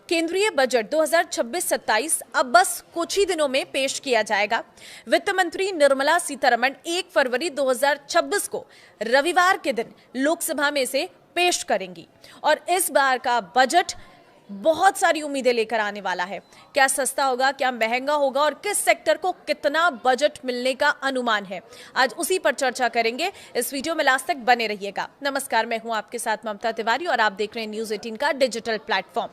केंद्रीय बजट 2026-27 अब बस कुछ ही दिनों में पेश किया जाएगा। वित्त मंत्री निर्मला सीतारमण 1 फरवरी 2026 को रविवार के दिन लोकसभा में इसे पेश करेंगी और इस बार का बजट बहुत सारी उम्मीदें लेकर आने वाला है। क्या सस्ता होगा, क्या महंगा होगा और किस सेक्टर को कितना बजट मिलने का अनुमान है, आज उसी पर चर्चा करेंगे। इस वीडियो में लास्ट तक बने रहिएगा। नमस्कार, मैं हूं आपके साथ ममता तिवारी और आप देख रहे हैं न्यूज़ 18 का डिजिटल प्लेटफॉर्म।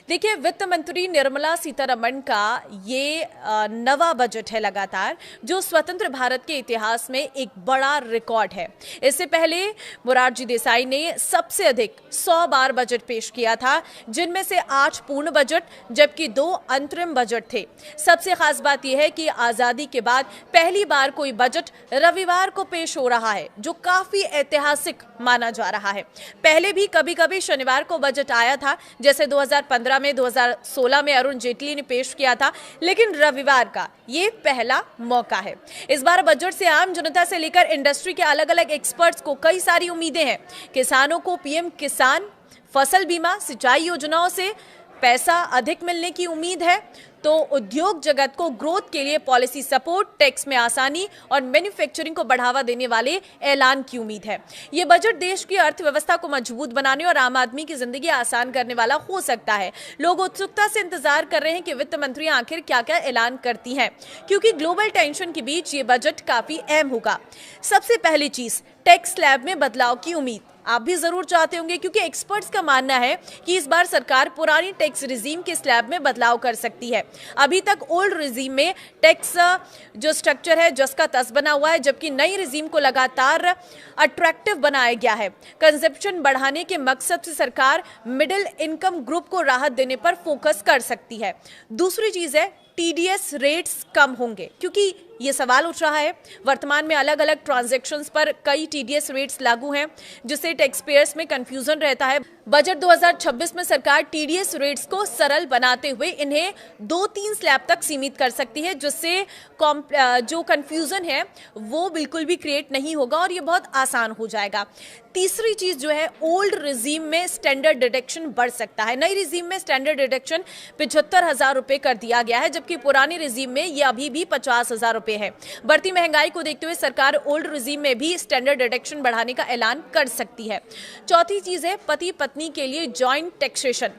देखिए, वित्त मंत्री निर्मला सीतारमण का ये नवा बजट है लगातार, जो स्वतंत्र भारत के इतिहास में एक बड़ा रिकॉर्ड है। इससे पहले मोरारजी देसाई ने सबसे अधिक 100 बार बजट पेश किया था, जिनमें से 8 पूर्ण बजट जबकि 2 अंतरिम बजट थे। सबसे खास बात यह है कि आजादी के बाद पहली बार कोई बजट रविवार को पेश हो रहा है, जो काफी ऐतिहासिक माना जा रहा है। पहले भी कभी-कभी शनिवार को बजट आया था, जैसे 2015 में, 2016 में अरुण जेटली ने पेश किया था, लेकिन रविवार का ये पहला मौका है। इस बार बजट से आम जनता से लेकर इंडस्ट्री के अलग-अलग एक्सपर्ट्स को कई सारी उम्मीदें हैं। किसानों को पीएम किसान, फसल बीमा, सिंचाई योजनाओं से पैसा अधिक मिलने की उम्मीद है, तो उद्योग जगत को ग्रोथ के लिए पॉलिसी सपोर्ट, टैक्स में आसानी और मैन्युफैक्चरिंग को बढ़ावा देने वाले ऐलान की उम्मीद है। ये बजट देश की अर्थव्यवस्था को मजबूत बनाने और आम आदमी की जिंदगी आसान करने वाला हो सकता है। लोग उत्सुकता से इंतजार कर रहे हैं कि वित्त मंत्री आखिर क्या-क्या ऐलान करती हैं, क्योंकि ग्लोबल टेंशन के बीच ये बजट काफी अहम होगा। सबसे पहली चीज, टैक्स स्लैब में बदलाव की उम्मीद आप भी जरूर चाहते होंगे, क्योंकि एक्सपर्ट्स का मानना है कि इस बार सरकार पुरानी टैक्स रिजीम के स्लैब में बदलाव कर सकती है। अभी तक ओल्ड रिजीम में टैक्स जो स्ट्रक्चर है जस का तस बना हुआ है, जबकि नई रिजीम को लगातार अट्रैक्टिव बनाया गया है। कंजप्शन बढ़ाने के मकसद से सरकार मिडिल इनकम ग्रुप को राहत देने पर फोकस कर सकती है। दूसरी चीज है, टीडीएस रेट्स कम होंगे, क्योंकि ये सवाल उठ रहा है। वर्तमान में अलग अलग ट्रांजैक्शंस पर कई टीडीएस रेट्स लागू हैं, जिससे टैक्स पेयर्स में कंफ्यूजन रहता है। बजट 2026 में सरकार टीडीएस रेट्स को सरल बनाते हुए इन्हें 2-3 स्लैब तक सीमित कर सकती है, जिससे जो कंफ्यूजन है वो बिल्कुल भी क्रिएट नहीं होगा और ये बहुत आसान हो जाएगा। तीसरी चीज जो है, ओल्ड रिजीम में स्टैंडर्ड डिडक्शन बढ़ सकता है। नई रिजीम में स्टैंडर्ड डिडक्शन 75,000 रुपए कर दिया गया है, जबकि पुरानी रिजीम में ये अभी भी 50,000 रुपए है। बढ़ती महंगाई को देखते हुए सरकार ओल्ड रिजीम में भी स्टैंडर्ड डिडक्शन बढ़ाने का ऐलान कर सकती है। चौथी चीज है, पति पत्नी के लिए जॉइंट टैक्सेशन।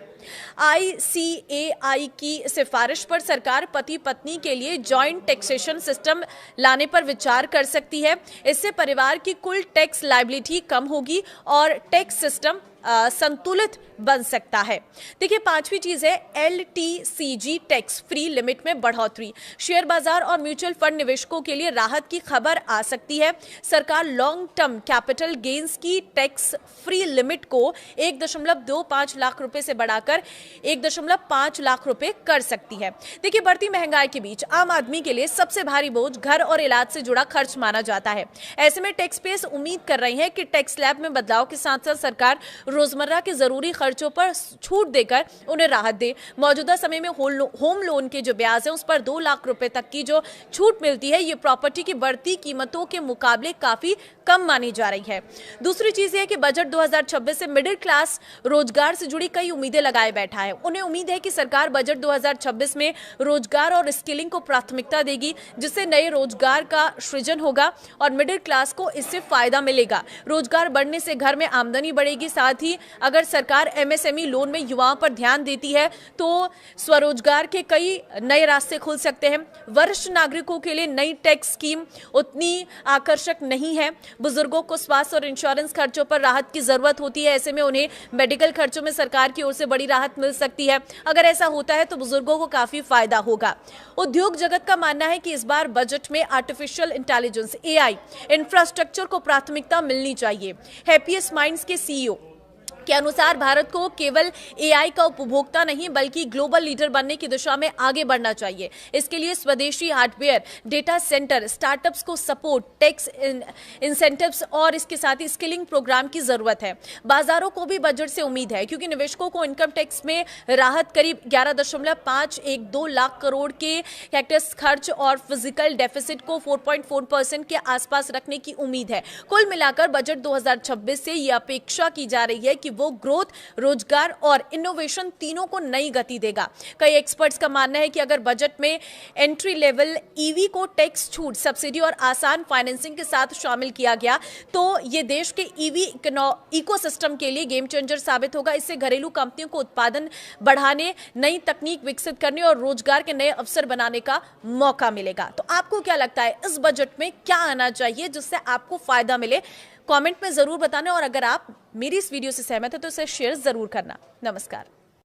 ICAI की सिफारिश पर सरकार पति पत्नी के लिए जॉइंट टैक्सेशन सिस्टम लाने पर विचार कर सकती है। इससे परिवार की कुल टैक्स लायबिलिटी कम होगी और टैक्स सिस्टम संतुलित बन सकता है। देखिए, पांचवी चीज है, LTCG टैक्स फ्री लिमिट में बढ़ोतरी। शेयर बाजार और म्यूचुअल फंड निवेशकों के लिए राहत की खबर आ सकती है। सरकार लॉन्ग टर्म कैपिटल गेन्स की टैक्स फ्री लिमिट को 1.25 लाख रुपए से बढ़ाकर 1.5 लाख रुपए कर सकती है। देखिए, बढ़ती महंगाई के बीच आम आदमी के लिए सबसे भारी बोझ घर और इलाज से जुड़ा खर्च माना जाता है। ऐसे में टैक्स पेयर्स उम्मीद कर रही है कि टैक्स स्लैब में बदलाव के साथ साथ सरकार रोजमर्रा के जरूरी खर्चों पर छूट देकर उन्हें राहत दे। मौजूदा समय में होम लोन के जो ब्याज है उस पर 2 लाख रुपए तक की जो छूट मिलती है, ये प्रॉपर्टी की बढ़ती कीमतों के मुकाबले काफी कम मानी जा रही है। दूसरी चीज है कि बजट 2026 से मिडिल क्लास रोजगार से जुड़ी कई उम्मीदें लगाए बैठा है। उन्हें उम्मीद है कि सरकार बजट 2026 में रोजगार और स्किलिंग को प्राथमिकता देगी, जिससे नए रोजगार का सृजन होगा और मिडिल क्लास को इससे फायदा मिलेगा। रोजगार बढ़ने से घर में आमदनी बढ़ेगी। साथ ही अगर सरकार MSME लोन में युवाओं पर ध्यान देती है तो स्वरोजगार के कई नए रास्ते खुल सकते हैं। वरिष्ठ नागरिकों के लिए नई टैक्स स्कीम उतनी आकर्षक नहीं है। बुजुर्गों को स्वास्थ्य और इंश्योरेंस खर्चों पर राहत की जरूरत होती है। ऐसे में उन्हें मेडिकल खर्चों में सरकार की ओर से बड़ी राहत मिल सकती है। अगर ऐसा होता है तो बुजुर्गों को काफी फायदा होगा। उद्योग जगत का मानना है कि इस बार बजट में आर्टिफिशियल इंटेलिजेंस AI इंफ्रास्ट्रक्चर को प्राथमिकता मिलनी चाहिए। हैप्पीएस्ट माइंड्स के CEO के अनुसार भारत को केवल AI का उपभोक्ता नहीं बल्कि ग्लोबल लीडर बनने की दिशा में आगे बढ़ना चाहिए। इसके लिए स्वदेशी हार्डवेयर, डेटा सेंटर, स्टार्टअप्स को सपोर्ट, टैक्स इंसेंटिव्स और इसके साथ ही स्किलिंग प्रोग्राम की जरूरत है। बाजारों को भी बजट से उम्मीद है, क्योंकि निवेशकों को इनकम टैक्स में राहत करीब 11.512 लाख करोड़ के टैक्स खर्च और फिजिकल डेफिसिट को 4.4% के आसपास रखने की उम्मीद है। कुल मिलाकर बजट 2026 से यह अपेक्षा की जा रही है कि वो ग्रोथ, रोजगार और इनोवेशन तीनों को नई गति देगा। कई एक्सपर्ट्स का मानना है कि अगर बजट में एंट्री लेवल ईवी को टैक्स छूट, सब्सिडी और आसान फाइनेंसिंग के साथ शामिल किया गया तो ये देश के ईवी इकोसिस्टम के लिए गेम चेंजर साबित होगा। इससे घरेलू कंपनियों को उत्पादन बढ़ाने, नई तकनीक विकसित करने और रोजगार के नए अवसर बनाने का मौका मिलेगा। तो आपको क्या लगता है इस बजट में क्या आना चाहिए जिससे आपको फायदा मिले? कमेंट में जरूर बताना और अगर आप मेरी इस वीडियो से सहमत है तो इसे शेयर जरूर करना। नमस्कार।